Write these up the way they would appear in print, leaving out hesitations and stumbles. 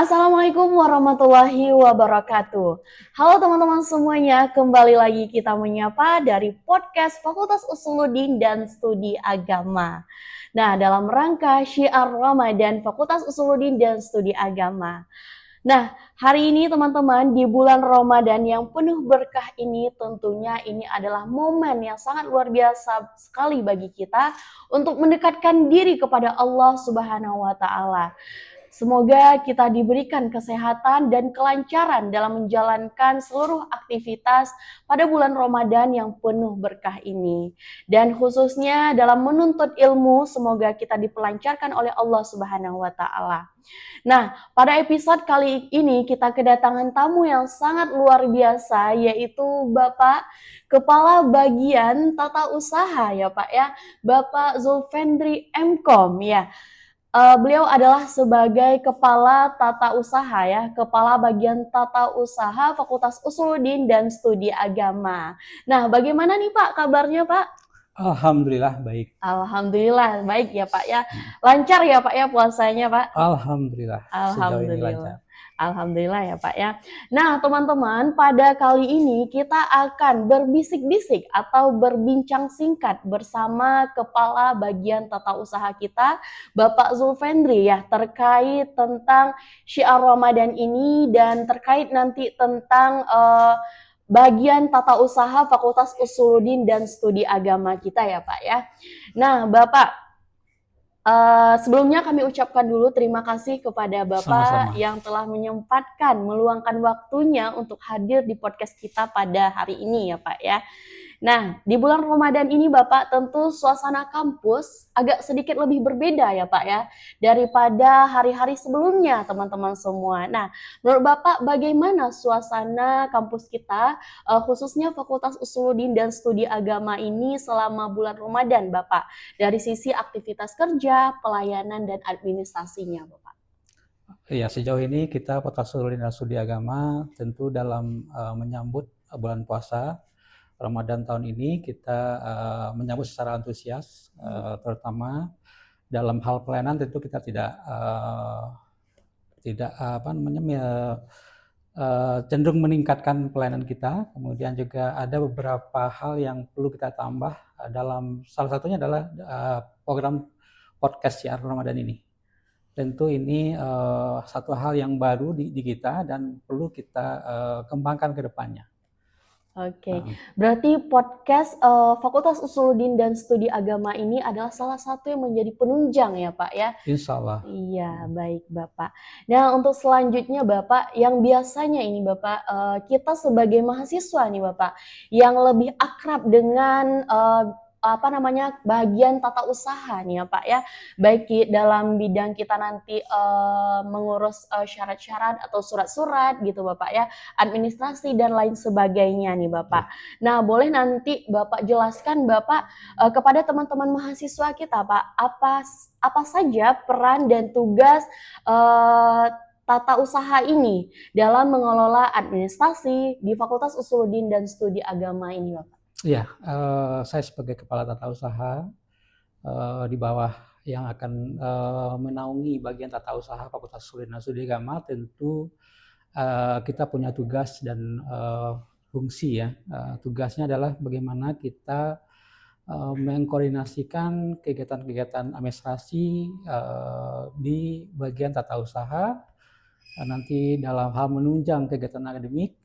Assalamualaikum warahmatullahi wabarakatuh. Halo teman-teman semuanya, kembali lagi kita menyapa dari podcast Fakultas Usuluddin dan Studi Agama. Nah, dalam rangka syiar Ramadan Fakultas Usuluddin dan Studi Agama. Nah, hari ini teman-teman di bulan Ramadan yang penuh berkah ini tentunya ini adalah momen yang sangat luar biasa sekali bagi kita untuk mendekatkan diri kepada Allah Subhanahu wa taala. Semoga kita diberikan kesehatan dan kelancaran dalam menjalankan seluruh aktivitas pada bulan Ramadan yang penuh berkah ini. Dan khususnya dalam menuntut ilmu, semoga kita dipelancarkan oleh Allah Subhanahu wa taala. Nah, pada episode kali ini kita kedatangan tamu yang sangat luar biasa, yaitu Bapak Kepala Bagian Tata Usaha ya Pak ya, Bapak Zulfendri Mkom ya. Beliau adalah sebagai Kepala Tata Usaha ya, Kepala Bagian Tata Usaha Fakultas Usuluddin dan Studi Agama. Nah, bagaimana nih Pak kabarnya Pak? Alhamdulillah baik. Alhamdulillah baik ya Pak ya. Lancar ya Pak ya puasanya Pak? Alhamdulillah sejauh ini Alhamdulillah. lancar. Alhamdulillah ya Pak ya. Nah teman-teman, pada kali ini kita akan berbisik-bisik atau berbincang singkat bersama Kepala Bagian Tata Usaha kita, Bapak Zulfendri ya, terkait tentang syiar Ramadan ini dan terkait nanti tentang bagian tata usaha Fakultas Usuluddin dan Studi Agama kita ya Pak ya. Nah Bapak, sebelumnya kami ucapkan dulu terima kasih kepada Bapak Sama-sama. yang telah menyempatkan, meluangkan waktunya untuk hadir di podcast kita pada hari ini ya Pak ya. Nah, di bulan Ramadan ini Bapak tentu suasana kampus agak sedikit lebih berbeda ya Pak ya, daripada hari-hari sebelumnya teman-teman semua. Nah, menurut Bapak bagaimana suasana kampus kita, khususnya Fakultas Usuluddin dan Studi Agama ini selama bulan Ramadan Bapak? Dari sisi aktivitas kerja, pelayanan, dan administrasinya Bapak. Ya, sejauh ini kita Fakultas Usuluddin dan Studi Agama tentu dalam menyambut bulan puasa Ramadan tahun ini kita menyambut secara antusias, terutama dalam hal pelayanan tentu kita tidak cenderung meningkatkan pelayanan kita. Kemudian juga ada beberapa hal yang perlu kita tambah dalam salah satunya adalah program podcast Syiar Ramadan ini. Tentu ini satu hal yang baru di kita dan perlu kita kembangkan ke depannya. Oke, berarti podcast Fakultas Usuluddin dan Studi Agama ini adalah salah satu yang menjadi penunjang ya Pak ya? Insya Allah. Iya, baik Bapak. Nah, untuk selanjutnya Bapak, yang biasanya ini Bapak, kita sebagai mahasiswa nih Bapak, yang lebih akrab dengan bagian tata usaha nih ya Pak ya, baik dalam bidang kita nanti mengurus syarat-syarat atau surat-surat gitu Bapak ya, administrasi dan lain sebagainya nih Bapak. Nah, boleh nanti Bapak jelaskan Bapak kepada teman-teman mahasiswa kita Pak, apa saja peran dan tugas tata usaha ini dalam mengelola administrasi di Fakultas Usuluddin dan Studi Agama ini Bapak? Ya, saya sebagai kepala tata usaha di bawah yang akan menaungi bagian tata usaha Fakultas Usuluddin dan Studi Agama, tentu kita punya tugas dan fungsi ya. Tugasnya adalah bagaimana kita mengkoordinasikan kegiatan-kegiatan administrasi di bagian tata usaha, nanti dalam hal menunjang kegiatan akademik,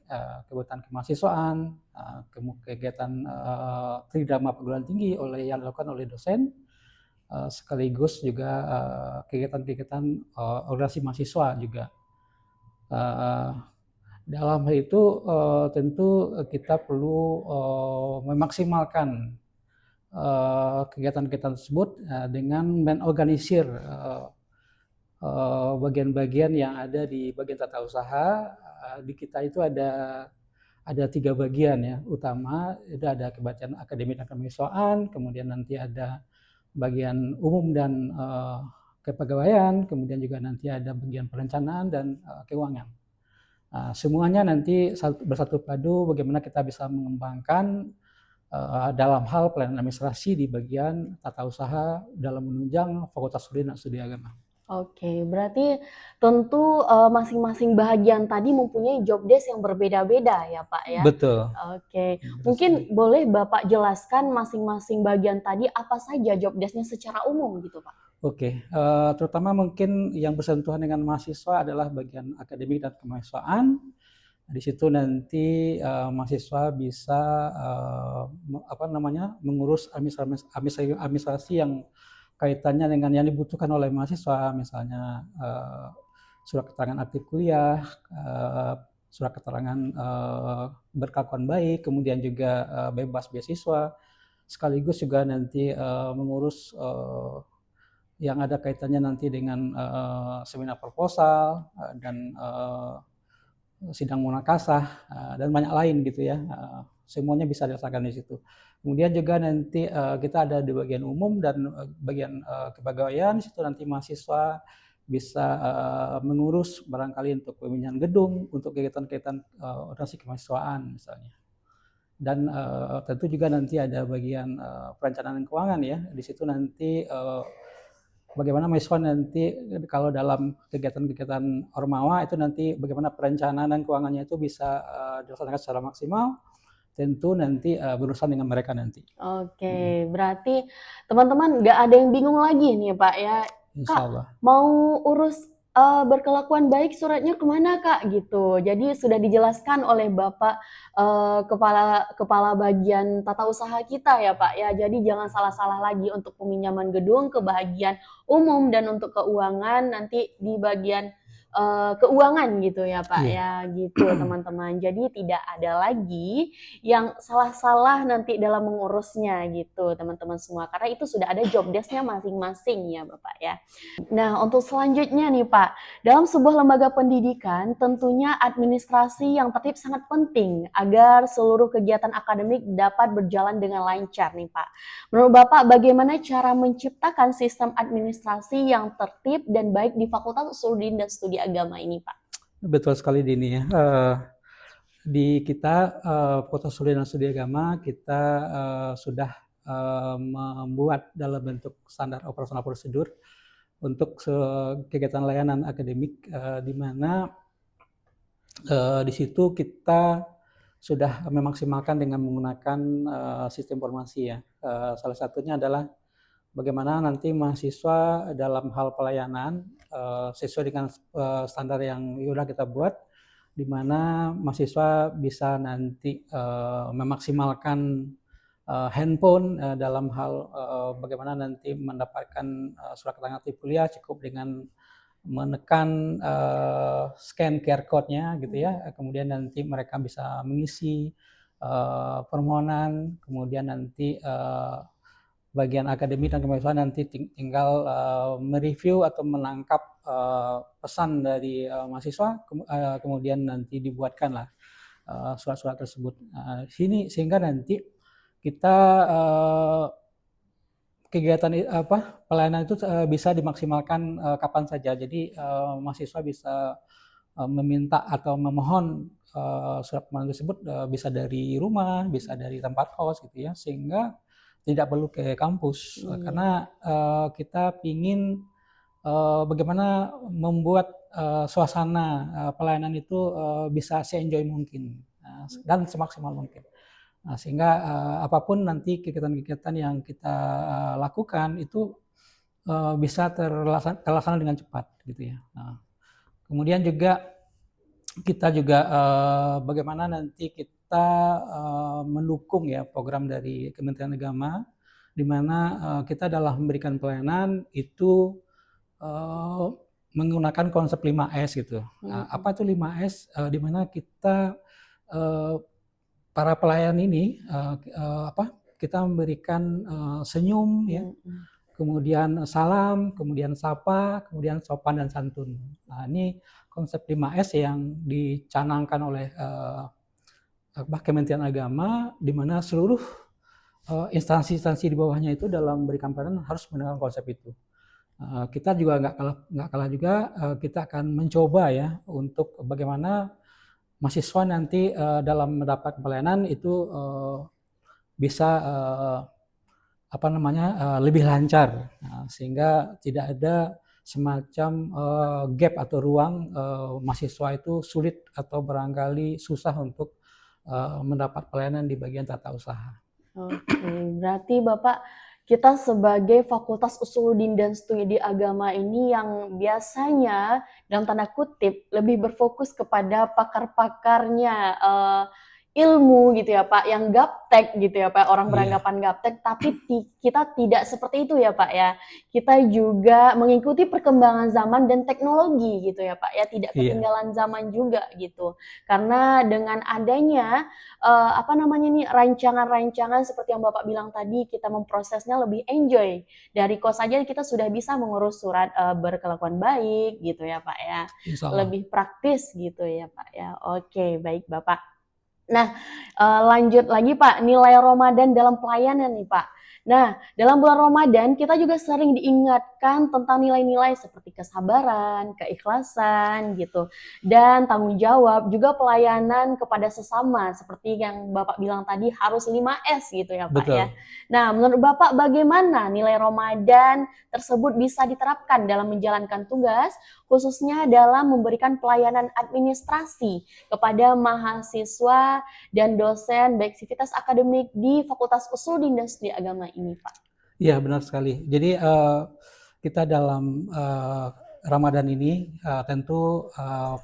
kegiatan kemahasiswaan, kegiatan tridharma perguruan tinggi yang dilakukan oleh dosen, sekaligus juga kegiatan-kegiatan organisasi mahasiswa juga. Dalam hal itu tentu kita perlu memaksimalkan kegiatan-kegiatan tersebut dengan mengorganisir bagian-bagian yang ada di bagian tata usaha. Di kita itu ada 3 bagian ya utama, itu ada kebagian akademik dan kemahasiswaan, kemudian nanti ada bagian umum dan kepegawaian, kemudian juga nanti ada bagian perencanaan dan keuangan. Semuanya nanti bersatu padu bagaimana kita bisa mengembangkan dalam hal pelayanan administrasi di bagian tata usaha dalam menunjang Fakultas Usuluddin dan Studi Agama. Oke, berarti tentu masing-masing bahagian tadi mempunyai job desk yang berbeda-beda ya Pak ya. Betul, Oke, betul sekali. mungkin boleh Bapak jelaskan masing-masing bagian tadi apa saja job desk-nya secara umum gitu Pak? Oke, terutama mungkin yang bersentuhan dengan mahasiswa adalah bagian akademik dan kemahasiswaan. Di situ nanti mahasiswa bisa mengurus administrasi yang kaitannya dengan yang dibutuhkan oleh mahasiswa, misalnya surat keterangan aktif kuliah, surat keterangan berkelakuan baik, kemudian juga bebas beasiswa, sekaligus juga nanti mengurus yang ada kaitannya nanti dengan seminar proposal dan sidang munakasah dan banyak lain gitu ya. Semuanya bisa dirasakan di situ. Kemudian juga nanti kita ada di bagian umum dan bagian kepegawaian. Di situ nanti mahasiswa bisa mengurus barangkali untuk pemindahan gedung, untuk kegiatan-kegiatan organisasi kemahasiswaan misalnya. Dan tentu juga nanti ada bagian perencanaan keuangan ya. Di situ nanti bagaimana mahasiswa nanti kalau dalam kegiatan-kegiatan Ormawa itu nanti bagaimana perencanaan dan keuangannya itu bisa dilaksanakan secara maksimal, tentu nanti berurusan dengan mereka nanti. Oke, berarti teman-teman nggak ada yang bingung lagi nih Pak ya. Insya Kak, Allah. mau urus berkelakuan baik suratnya kemana Kak gitu. Jadi sudah dijelaskan oleh Bapak kepala kepala bagian tata usaha kita ya Pak ya. Jadi jangan salah-salah lagi untuk peminjaman gedung ke bagian umum dan untuk keuangan nanti di bagian keuangan gitu ya Pak Iya. ya gitu teman-teman. Jadi tidak ada lagi yang salah-salah nanti dalam mengurusnya gitu teman-teman semua karena itu sudah ada job desk-nya masing-masing ya Bapak ya. Nah, untuk selanjutnya nih Pak, dalam sebuah lembaga pendidikan tentunya administrasi yang tertib sangat penting agar seluruh kegiatan akademik dapat berjalan dengan lancar nih Pak. Menurut Bapak bagaimana cara menciptakan sistem administrasi yang tertib dan baik di Fakultas Usuluddin dan Studi Agama ini Pak? Betul sekali Dini ya. Di kita Fakultas Usuluddin dan Studi Agama kita sudah membuat dalam bentuk standar operasional prosedur untuk kegiatan layanan akademik di mana di situ kita sudah memaksimalkan dengan menggunakan sistem informasi ya. Salah satunya adalah bagaimana nanti mahasiswa dalam hal pelayanan sesuai dengan standar yang sudah kita buat, di mana mahasiswa bisa nanti memaksimalkan handphone dalam hal bagaimana nanti mendapatkan surat keterangan aktif kuliah cukup dengan menekan scan QR code-nya gitu ya, kemudian nanti mereka bisa mengisi permohonan, kemudian nanti bagian akademik dan kemahasiswaan nanti tinggal mereview atau menangkap pesan dari mahasiswa, kemudian nanti dibuatkanlah surat-surat tersebut. Sehingga nanti kita kegiatan pelayanan itu bisa dimaksimalkan kapan saja. Jadi mahasiswa bisa meminta atau memohon surat permohonan tersebut bisa dari rumah, bisa dari tempat kos gitu ya, sehingga tidak perlu ke kampus karena kita ingin bagaimana membuat suasana pelayanan itu bisa se-enjoy mungkin dan semaksimal mungkin. Nah, sehingga apapun nanti kegiatan-kegiatan yang kita lakukan itu bisa terlaksana dengan cepat gitu ya. Nah, kemudian juga kita juga bagaimana nanti kita mendukung ya program dari Kementerian Agama, di mana kita dalam memberikan pelayanan itu menggunakan konsep 5S gitu. Apa itu 5S? Di mana kita para pelayan ini kita memberikan senyum ya, kemudian salam, kemudian sapa, kemudian sopan dan santun. Nah, ini konsep 5S yang dicanangkan oleh Kementerian Agama, di mana seluruh instansi-instansi di bawahnya itu dalam memberikan pelayanan harus menggunakan konsep itu. Kita juga nggak kalah juga, kita akan mencoba ya untuk bagaimana mahasiswa nanti dalam mendapat pelayanan itu bisa lebih lancar, sehingga tidak ada semacam gap atau ruang mahasiswa itu sulit atau barangkali susah untuk mendapat pelayanan di bagian tata usaha. Oke, berarti Bapak, kita sebagai Fakultas Usuluddin dan Studi Agama ini yang biasanya dalam tanda kutip lebih berfokus kepada pakar-pakarnya ilmu gitu ya Pak, yang gaptek gitu ya Pak, orang Iya, beranggapan gaptek, tapi kita tidak seperti itu ya Pak ya. Kita juga mengikuti perkembangan zaman dan teknologi gitu ya Pak ya, tidak iya, ketinggalan zaman juga gitu. Karena dengan adanya apa namanya nih, rancangan-rancangan seperti yang Bapak bilang tadi, kita memprosesnya lebih enjoy. Dari kos saja kita sudah bisa mengurus surat berkelakuan baik gitu ya Pak ya. insya Allah. Lebih praktis gitu ya Pak ya. Oke, baik Bapak. Nah, lanjut lagi Pak, nilai Ramadan dalam pelayanan nih Pak. Nah, dalam bulan Ramadan kita juga sering diingatkan tentang nilai-nilai seperti kesabaran, keikhlasan gitu, dan tanggung jawab, juga pelayanan kepada sesama seperti yang Bapak bilang tadi harus 5S gitu ya Pak ya. Betul. Nah, menurut Bapak bagaimana nilai Ramadan tersebut bisa diterapkan dalam menjalankan tugas, khususnya dalam memberikan pelayanan administrasi kepada mahasiswa dan dosen baik sivitas akademik di Fakultas Usuluddin dan Studi Agama ini, Pak. Iya, benar sekali. Jadi kita dalam Ramadan ini tentu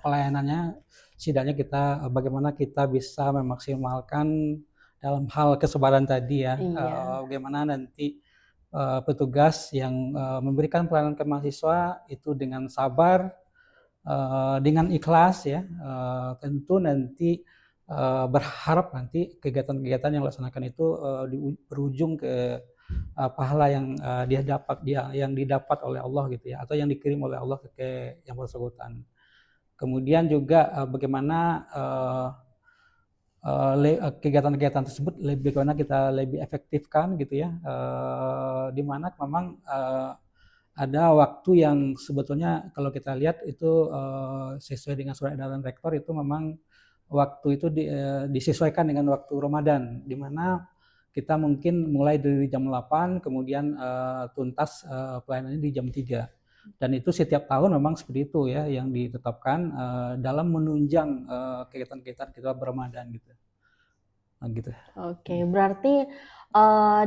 pelayanannya setidaknya kita bagaimana kita bisa memaksimalkan dalam hal kesabaran tadi ya, Iya. bagaimana nanti petugas yang memberikan pelayanan ke mahasiswa itu dengan sabar, dengan ikhlas ya, tentu nanti berharap nanti kegiatan-kegiatan yang dilaksanakan itu berujung ke pahala yang yang didapat oleh Allah gitu ya, atau yang dikirim oleh Allah ke yang bersangkutan. Kemudian juga bagaimana kegiatan-kegiatan tersebut bagaimana kita lebih efektifkan gitu ya, di mana memang ada waktu yang sebetulnya kalau kita lihat itu sesuai dengan surat edaran rektor itu memang waktu itu disesuaikan dengan waktu Ramadan, di mana kita mungkin mulai dari jam 8 kemudian tuntas pelayanannya di jam 3. Dan itu setiap tahun memang seperti itu ya yang ditetapkan dalam menunjang kegiatan-kegiatan kita berRamadan gitu. Nah, gitu. Oke, berarti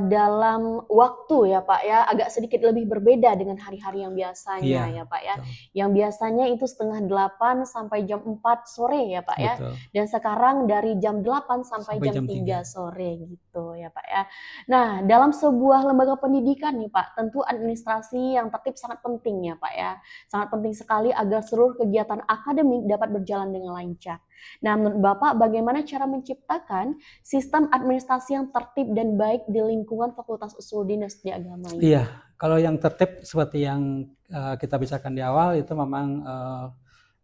dalam waktu ya Pak ya, agak sedikit lebih berbeda dengan hari-hari yang biasanya ya Iya, Pak ya. betul. Yang biasanya itu setengah 8 sampai jam 4 sore ya Pak ya. Betul. Dan sekarang dari jam 8 sampai Sampai jam jam 3 3. sore gitu ya Pak ya. Nah, dalam sebuah lembaga pendidikan nih Pak, tentu administrasi yang tertib sangat penting ya Pak ya. Sangat penting sekali agar seluruh kegiatan akademik dapat berjalan dengan lancar. Nah, menurut Bapak bagaimana cara menciptakan sistem administrasi yang tertib dan baik di lingkungan Fakultas Usuluddin dan Studi Agama ini, Iya, Pak? kalau yang tertib seperti yang kita bicarakan di awal itu memang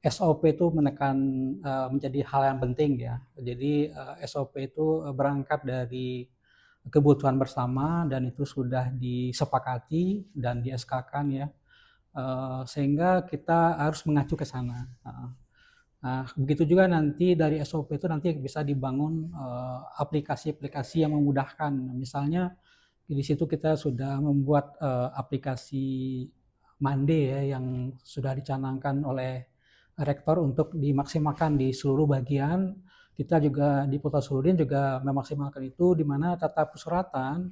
SOP itu menjadi hal yang penting ya. Jadi SOP itu berangkat dari kebutuhan bersama dan itu sudah disepakati dan di SK-kan ya. Sehingga kita harus mengacu ke sana. Nah, begitu juga nanti dari SOP itu nanti bisa dibangun aplikasi-aplikasi yang memudahkan. Misalnya di situ kita sudah membuat aplikasi Mande ya yang sudah dicanangkan oleh rektor untuk dimaksimalkan di seluruh bagian. Kita juga di Fakultas Usuluddin juga memaksimalkan itu di mana tata persuratan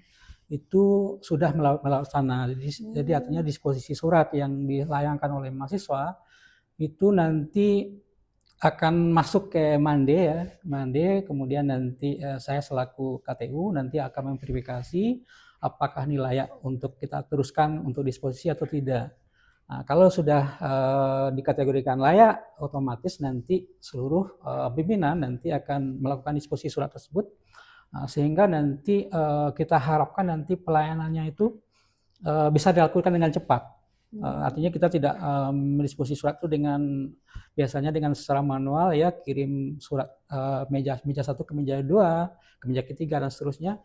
itu sudah melaksana. Jadi artinya disposisi surat yang dilayangkan oleh mahasiswa itu nanti akan masuk ke Mande ya, Mande, kemudian nanti saya selaku KTU nanti akan memverifikasi apakah ini layak untuk kita teruskan untuk disposisi atau tidak. Nah, kalau sudah dikategorikan layak, otomatis nanti seluruh pimpinan nanti akan melakukan disposisi surat tersebut, sehingga nanti kita harapkan nanti pelayanannya itu bisa dilakukan dengan cepat. Artinya kita tidak mendisposisi surat itu biasanya dengan secara manual ya, kirim surat meja 1 ke meja 2, ke meja ketiga dan seterusnya.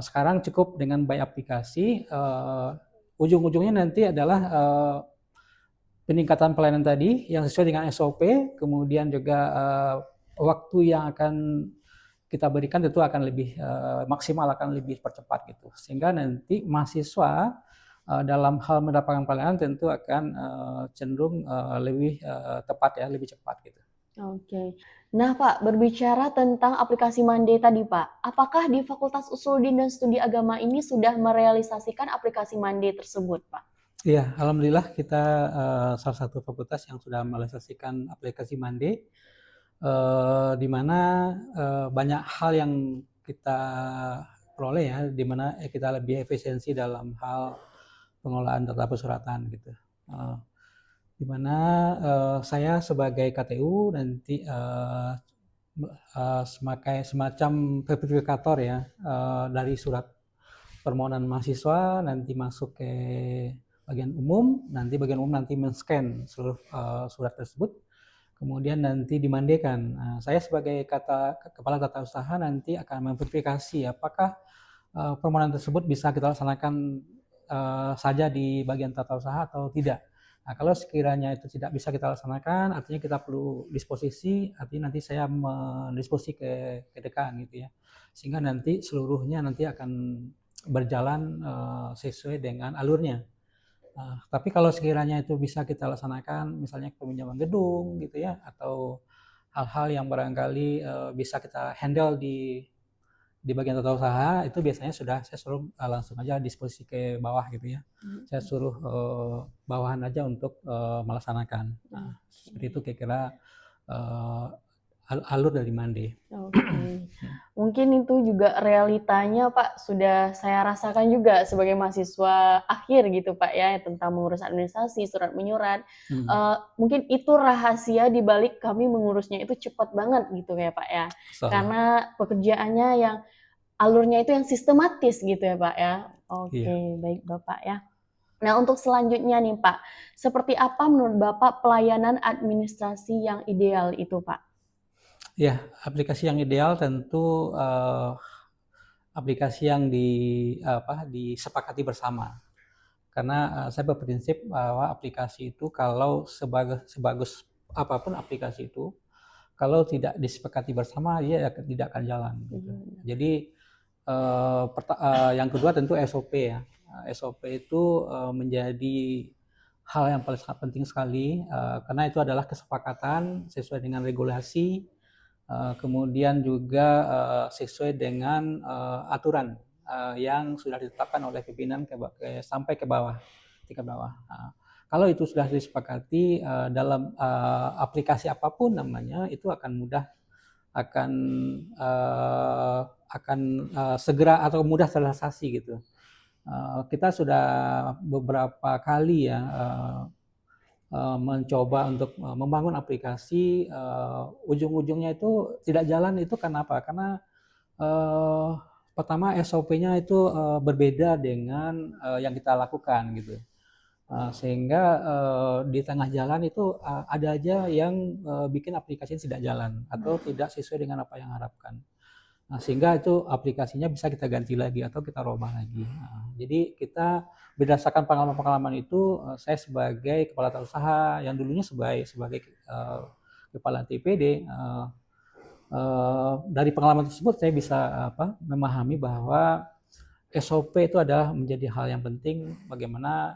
Sekarang cukup dengan by aplikasi, ujung-ujungnya nanti adalah peningkatan pelayanan tadi yang sesuai dengan SOP, kemudian juga waktu yang akan kita berikan tentu akan lebih maksimal, akan lebih percepat gitu. Sehingga nanti mahasiswa dalam hal mendapatkan pelayanan tentu akan cenderung lebih tepat ya, lebih cepat gitu. Oke. Nah, Pak, berbicara tentang aplikasi Monday tadi, Pak, apakah di Fakultas Usuluddin dan Studi Agama ini sudah merealisasikan aplikasi Monday tersebut, Pak? Iya, alhamdulillah kita salah satu fakultas yang sudah merealisasikan aplikasi Monday, di mana banyak hal yang kita peroleh ya, di mana kita lebih efisiensi dalam hal pengelolaan data persuratan gitu. Di mana saya sebagai KTU nanti semacam verifikator ya, dari surat permohonan mahasiswa nanti masuk ke bagian umum, bagian umum nanti men-scan seluruh surat tersebut, kemudian nanti dimandikan. Nah, saya sebagai kepala tata usaha nanti akan memverifikasi apakah permohonan tersebut bisa kita laksanakan saja di bagian tata usaha atau tidak. Nah, kalau sekiranya itu tidak bisa kita laksanakan, artinya kita perlu disposisi, artinya nanti saya mendisposisi ke dekan gitu ya. Sehingga nanti seluruhnya nanti akan berjalan sesuai dengan alurnya. Tapi kalau sekiranya itu bisa kita laksanakan, misalnya peminjaman gedung gitu ya, atau hal-hal yang barangkali bisa kita handle di bagian tata usaha, itu biasanya saya suruh langsung aja disposisi ke bawah gitu ya. Saya suruh bawahan aja untuk melaksanakan. Nah, seperti itu kira-kira alur dari Monday. Oke. Mungkin itu juga realitanya, Pak, sudah saya rasakan juga sebagai mahasiswa akhir gitu, Pak, ya, tentang mengurus administrasi, surat menyurat. Mungkin itu rahasia di balik kami mengurusnya itu cepat banget gitu ya, Pak, ya. Karena pekerjaannya yang alurnya itu yang sistematis gitu ya, Pak, ya. Oke, baik Bapak ya. Nah, untuk selanjutnya nih, Pak, seperti apa menurut Bapak pelayanan administrasi yang ideal itu, Pak? Ya, aplikasi yang ideal tentu aplikasi yang disepakati bersama. Karena saya berprinsip bahwa aplikasi itu kalau sebagus apapun aplikasi itu, kalau tidak disepakati bersama dia tidak akan jalan. Gitu. Jadi yang kedua tentu SOP ya. SOP itu menjadi hal yang paling sangat penting sekali karena itu adalah kesepakatan sesuai dengan regulasi, kemudian juga sesuai dengan aturan yang sudah ditetapkan oleh pimpinan sampai ke bawah, tingkat bawah. Kalau itu sudah disepakati dalam aplikasi apapun namanya, itu akan mudah, akan segera atau mudah terrealisasi gitu. Kita sudah beberapa kali ya mencoba untuk membangun aplikasi, ujung-ujungnya itu tidak jalan. Itu karena apa? Karena pertama SOP-nya itu berbeda dengan yang kita lakukan gitu. Sehingga di tengah jalan itu ada aja yang bikin aplikasinya tidak jalan atau tidak sesuai dengan apa yang harapkan. Nah, sehingga itu aplikasinya bisa kita ganti lagi atau kita robah lagi. Jadi kita berdasarkan pengalaman-pengalaman itu, saya sebagai kepala tata usaha yang dulunya sebagai kepala TPD, dari pengalaman tersebut saya bisa memahami bahwa SOP itu adalah menjadi hal yang penting bagaimana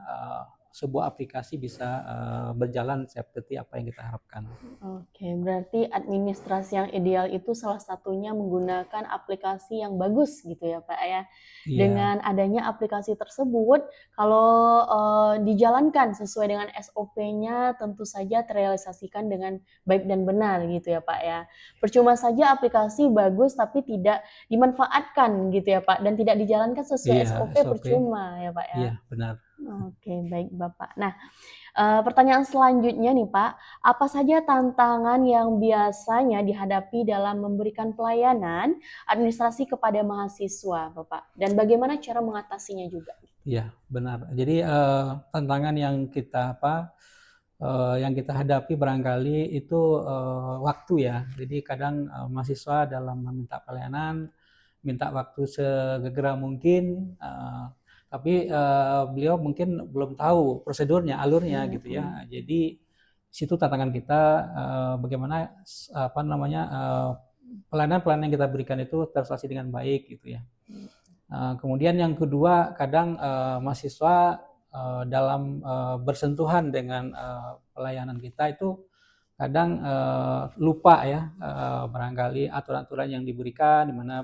sebuah aplikasi bisa berjalan seperti apa yang kita harapkan. Oke, berarti administrasi yang ideal itu salah satunya menggunakan aplikasi yang bagus gitu ya, Pak ya. Dengan adanya aplikasi tersebut, kalau dijalankan sesuai dengan SOP-nya tentu saja terrealisasikan dengan baik dan benar gitu ya, Pak ya. Percuma saja aplikasi bagus tapi tidak dimanfaatkan gitu ya, Pak, dan tidak dijalankan sesuai SOP percuma ya, Pak ya. Iya, benar. Oke, baik Bapak. Nah, pertanyaan selanjutnya nih Pak, apa saja tantangan yang biasanya dihadapi dalam memberikan pelayanan administrasi kepada mahasiswa, Bapak? Dan bagaimana cara mengatasinya juga? Iya, benar. Jadi tantangan yang kita hadapi barangkali itu waktu ya. Jadi kadang mahasiswa dalam meminta pelayanan, minta waktu segera mungkin, tapi beliau mungkin belum tahu prosedurnya, alurnya gitu ya. Jadi situ tantangan kita bagaimana pelayanan-pelayanan yang kita berikan itu terrealisasi dengan baik gitu ya. Kemudian yang kedua, kadang mahasiswa dalam bersentuhan dengan pelayanan kita itu kadang lupa ya, barangkali aturan-aturan yang diberikan, di mana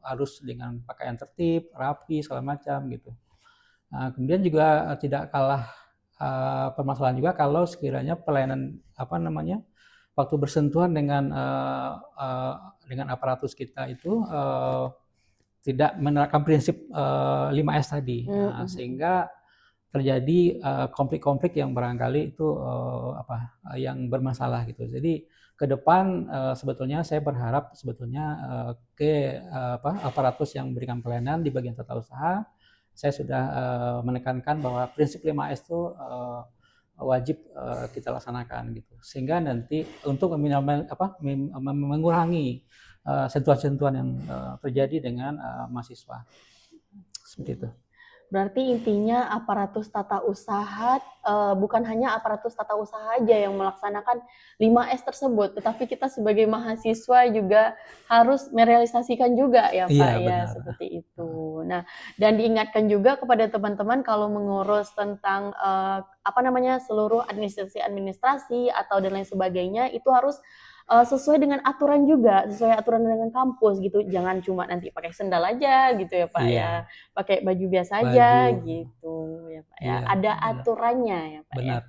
harus dengan pakaian tertib, rapi, segala macam gitu. Kemudian juga tidak kalah permasalahan juga kalau sekiranya pelayanan waktu bersentuhan dengan aparatus kita itu tidak menerapkan prinsip 5S tadi. Sehingga terjadi konflik-konflik yang barangkali itu yang bermasalah gitu. Jadi ke depan sebetulnya saya berharap sebetulnya aparatus yang memberikan pelayanan di bagian tata usaha, saya sudah menekankan bahwa prinsip 5S itu wajib kita laksanakan gitu. Sehingga nanti untuk mengurangi sentuhan-sentuhan yang terjadi dengan mahasiswa. Seperti itu. Berarti intinya aparatus tata usaha bukan hanya aparatus tata usaha aja yang melaksanakan 5S tersebut, tetapi kita sebagai mahasiswa juga harus merealisasikan juga ya Pak ya, seperti itu. Nah, dan diingatkan juga kepada teman-teman kalau mengurus tentang seluruh administrasi atau dan lain sebagainya itu harus sesuai dengan aturan juga, sesuai aturan dengan kampus gitu. Jangan cuma nanti pakai sendal aja gitu ya Pak ya. Pakai baju biasa aja gitu ya Pak ya. Ada aturannya ya Pak ya.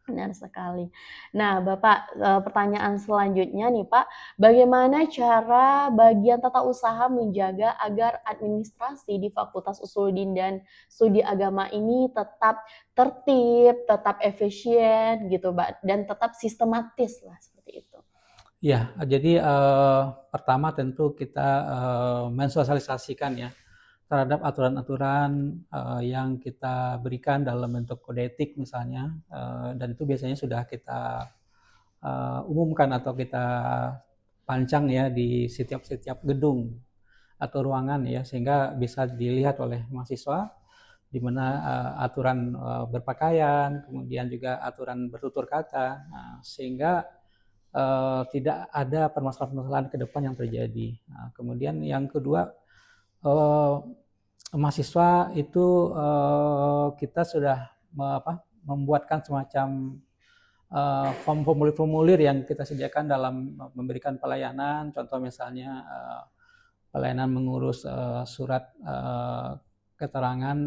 Benar sekali. Nah, Bapak, pertanyaan selanjutnya nih Pak, bagaimana cara bagian tata usaha menjaga agar administrasi di Fakultas Usuluddin dan Studi Agama ini tetap tertib, tetap efisien gitu, Mbak, dan tetap sistematis lah seperti itu. Ya, jadi pertama tentu kita mensosialisasikan ya terhadap aturan-aturan yang kita berikan dalam bentuk kode etik misalnya, dan itu biasanya sudah kita umumkan atau kita pancang ya di setiap gedung atau ruangan ya, sehingga bisa dilihat oleh mahasiswa di mana aturan berpakaian, kemudian juga aturan bertutur kata, sehingga tidak ada permasalahan-permasalahan ke depan yang terjadi. Kemudian yang kedua, mahasiswa itu kita sudah membuatkan semacam formulir-formulir yang kita sediakan dalam memberikan pelayanan. Contoh misalnya pelayanan mengurus surat keterangan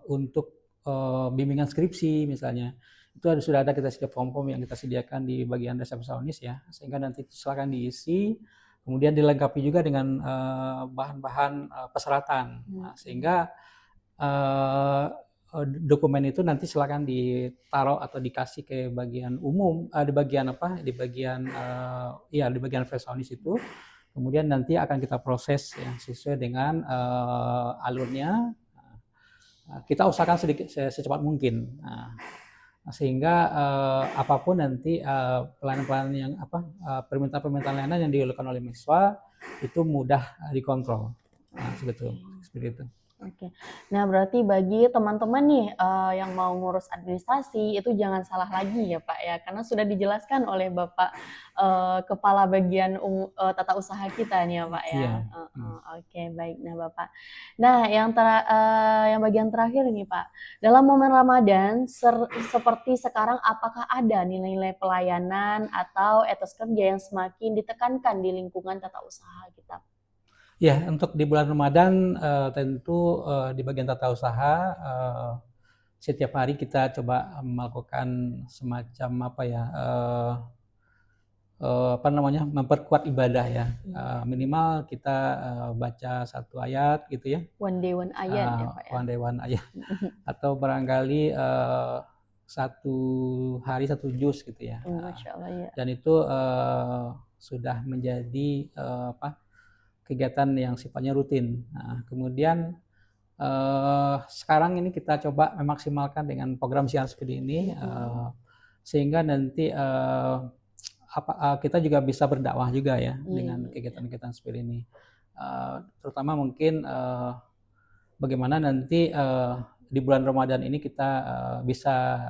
untuk bimbingan skripsi misalnya. Itu sudah ada kita sediakan form-form yang kita sediakan di bagian resepsionis ya, sehingga nanti silakan diisi, kemudian dilengkapi juga dengan bahan-bahan persyaratan, sehingga dokumen itu nanti silakan ditaruh atau dikasih ke bagian umum, di bagian resepsionis itu, kemudian nanti akan kita proses ya sesuai dengan alurnya. Kita usahakan secepat mungkin. Sehingga apapun nanti pelayanan-pelayanan yang permintaan-permintaan layanan yang dilakukan oleh mahasiswa itu mudah dikontrol. Seperti itu. Oke. Nah, berarti bagi teman-teman nih yang mau ngurus administrasi itu jangan salah lagi ya Pak ya, karena sudah dijelaskan oleh Bapak kepala bagian tata usaha kita nih ya Pak ya. Oke, baik. Nah Bapak. Nah, yang bagian terakhir nih Pak, dalam momen Ramadan seperti sekarang, apakah ada nilai-nilai pelayanan atau etos kerja yang semakin ditekankan di lingkungan tata usaha kita? Ya, untuk di bulan Ramadan tentu di bagian tata usaha setiap hari kita coba melakukan semacam memperkuat ibadah ya. Minimal kita baca satu ayat gitu ya. One day one ayat ya Pak ya. One day one ayat. Atau barangkali satu hari satu juz gitu ya. Masya Allah, ya. Dan itu sudah menjadi kegiatan yang sifatnya rutin. Nah, kemudian sekarang ini kita coba memaksimalkan dengan program siaran seperti ini, sehingga nanti kita juga bisa berdakwah juga ya dengan kegiatan-kegiatan seperti ini. Terutama mungkin bagaimana nanti di bulan Ramadan ini kita bisa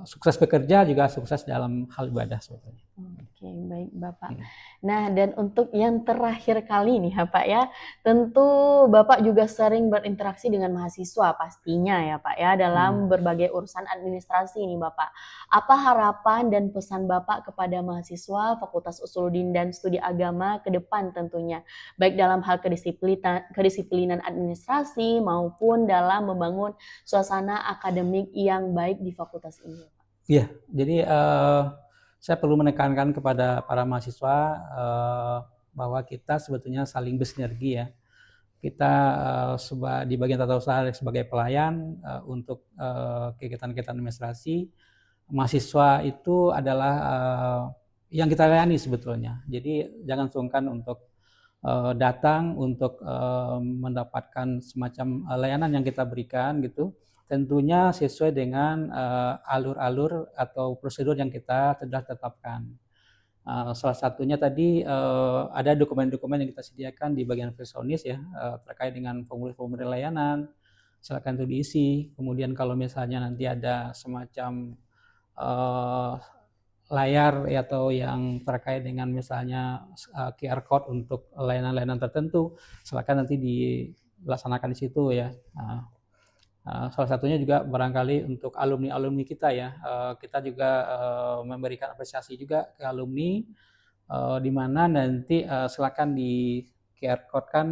sukses bekerja juga sukses dalam hal ibadah sebetulnya. Oke, baik Bapak. Nah, dan untuk yang terakhir kali nih ya Pak ya, tentu Bapak juga sering berinteraksi dengan mahasiswa pastinya ya Pak ya, dalam berbagai urusan administrasi nih Bapak. Apa harapan dan pesan Bapak kepada mahasiswa Fakultas Usuluddin dan Studi Agama ke depan tentunya, baik dalam hal kedisiplinan administrasi maupun dalam membangun suasana akademik yang baik di fakultas ini? Iya, jadi saya perlu menekankan kepada para mahasiswa bahwa kita sebetulnya saling bersinergi ya. Kita di bagian tata usaha sebagai pelayan untuk kegiatan-kegiatan administrasi, mahasiswa itu adalah yang kita layani sebetulnya. Jadi jangan sungkan untuk datang untuk mendapatkan semacam layanan yang kita berikan gitu. Tentunya sesuai dengan alur-alur atau prosedur yang kita sudah tetapkan. Salah satunya tadi ada dokumen-dokumen yang kita sediakan di bagian resepsionis ya, terkait dengan formulir-formulir layanan, silakan itu diisi. Kemudian kalau misalnya nanti ada semacam layar atau yang terkait dengan misalnya QR code untuk layanan-layanan tertentu, silakan nanti dilaksanakan di situ ya. Salah satunya juga barangkali untuk alumni-alumni kita ya, kita juga memberikan apresiasi juga ke alumni, di mana nanti silakan di QR code kan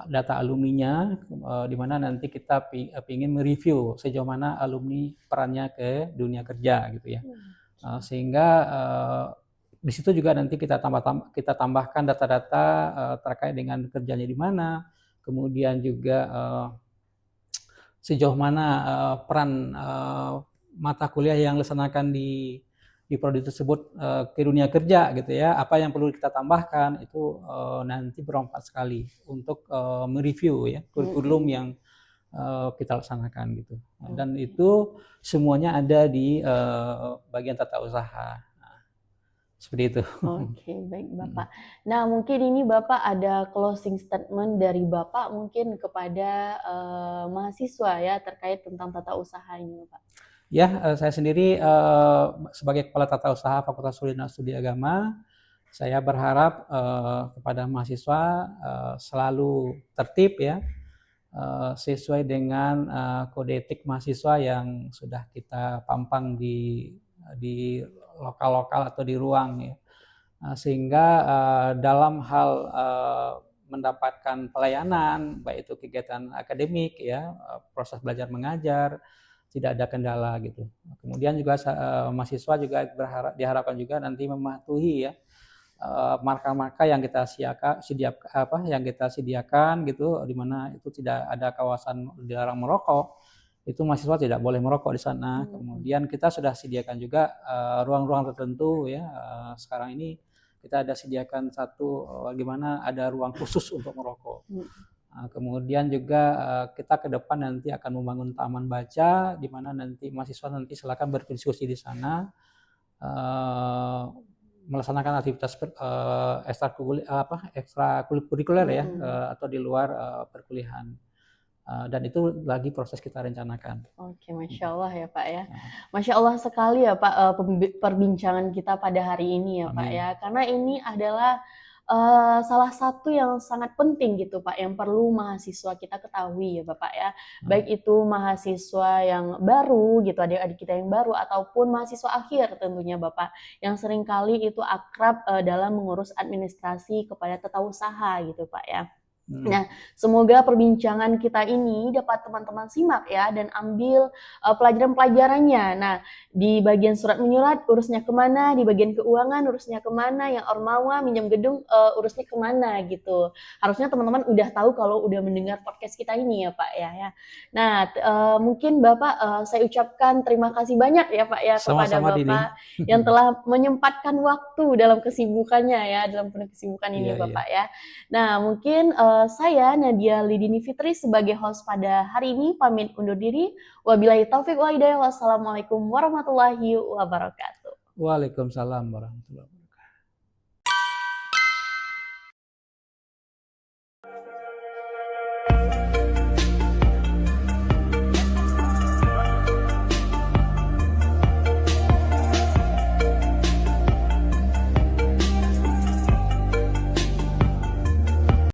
data alumninya, di mana nanti kita ingin mereview sejauh mana alumni perannya ke dunia kerja gitu ya, sehingga di situ juga nanti kita tambahkan data-data terkait dengan kerjanya di mana. Kemudian juga sejauh mana peran mata kuliah yang dilaksanakan di prodi tersebut ke dunia kerja gitu ya, apa yang perlu kita tambahkan itu nanti bermanfaat sekali untuk mereview ya kurikulum yang kita laksanakan gitu. Dan itu semuanya ada di bagian tata usaha. Seperti itu. Oke, baik Bapak. Nah, mungkin ini Bapak ada closing statement dari Bapak mungkin kepada mahasiswa ya terkait tentang tata usaha ini, Bapak. Ya, saya sendiri sebagai Kepala Tata Usaha Fakultas Usuluddin dan Studi Agama, saya berharap kepada mahasiswa selalu tertib ya, sesuai dengan kode etik mahasiswa yang sudah kita pampang di lokal-lokal atau di ruang ya. Sehingga dalam hal mendapatkan pelayanan, baik itu kegiatan akademik ya, proses belajar mengajar, tidak ada kendala gitu. Kemudian juga mahasiswa juga diharapkan juga nanti mematuhi ya marka-marka yang kita sediakan gitu, di mana itu tidak ada kawasan dilarang merokok. Itu mahasiswa tidak boleh merokok di sana. Kemudian kita sudah sediakan juga ruang-ruang tertentu ya. Sekarang ini kita ada sediakan bagaimana ada ruang khusus untuk merokok. Kemudian juga kita ke depan nanti akan membangun taman baca, di mana nanti mahasiswa nanti silakan berdiskusi di sana, melaksanakan aktivitas ekstrakurikuler ya, atau di luar perkuliahan. Dan itu lagi proses kita rencanakan. Oke, Masya Allah ya Pak ya. Masya Allah sekali ya Pak perbincangan kita pada hari ini ya Pak ya. Karena ini adalah salah satu yang sangat penting gitu Pak, yang perlu mahasiswa kita ketahui ya Bapak ya. Baik itu mahasiswa yang baru gitu, adik-adik kita yang baru, ataupun mahasiswa akhir tentunya Bapak, yang seringkali itu akrab dalam mengurus administrasi kepada tata usaha gitu Pak ya. Nah, semoga perbincangan kita ini dapat teman-teman simak ya dan ambil pelajaran-pelajarannya. Nah, di bagian surat menyurat urusnya kemana, di bagian keuangan urusnya kemana, yang ormawa, minjam gedung urusnya kemana gitu. Harusnya teman-teman udah tahu kalau udah mendengar podcast kita ini ya Pak ya. Nah, mungkin Bapak saya ucapkan terima kasih banyak ya Pak ya kepada Bapak yang telah menyempatkan waktu dalam kesibukannya ya, dalam penuh kesibukan ini Bapak ya. Nah, mungkin saya Nadia Lidini Fitri sebagai host pada hari ini pamit undur diri. Wabillahi taufiq wal hidayah. Wassalamualaikum warahmatullahi wabarakatuh. Waalaikumsalam warahmatullahi wabarakatuh.